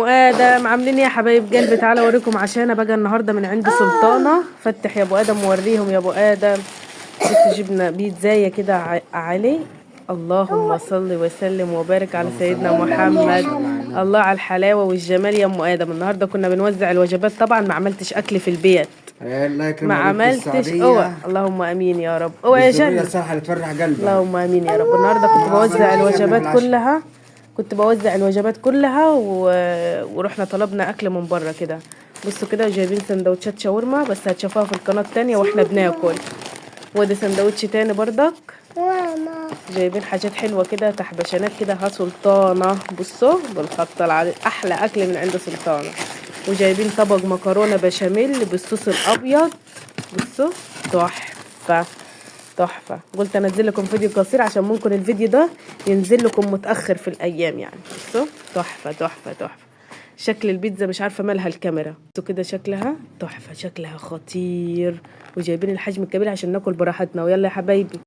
ام ادم عاملين ايه يا حبايب قلبي؟ تعالى اوريكم عشان بقى النهارده من عند سلطانه. فتح يا ابو ادم ووريهم يا ابو ادم. بص جبنا بيتزايه كده علي. اللهم صل وسلم وبارك على سيدنا محمد. الله على الحلاوه والجمال يا ام ادم. النهارده كنا بنوزع الوجبات، طبعا ما عملتش اكل في البيت. الله يكرم ما عليك عملتش بالسعودية. اللهم امين يا رب. اوعى يا بالذرية جنة. الصالحة اللي تفرح قلبك. اللهم امين يا رب. النهارده كنت بوزع الوجبات كلها. ورحنا طلبنا اكل من بره كده. بصوا كده جايبين سندوتشات شاورما، بس هتشوفوها في القناه التانية واحنا بناكل. وده سندوتش تاني بردك. جايبين حاجات حلوه كده، تحبشانات كده. ها سلطانه، بصوا بالخط العريض، احلى اكل من عند سلطانه. وجايبين طبق مكرونه بشاميل بالصوص الابيض. بصوا تحفه تحفه. قلت انزل لكم فيديو قصير عشان ممكن الفيديو ده ينزل لكم متاخر في الايام يعني. بصوا تحفه تحفه تحفه. شكل البيتزا مش عارفه مالها الكاميرا. بصوا كده شكلها تحفه، شكلها خطير. وجايبين الحجم الكبير عشان ناكل براحتنا. ويلا يا حبايبي.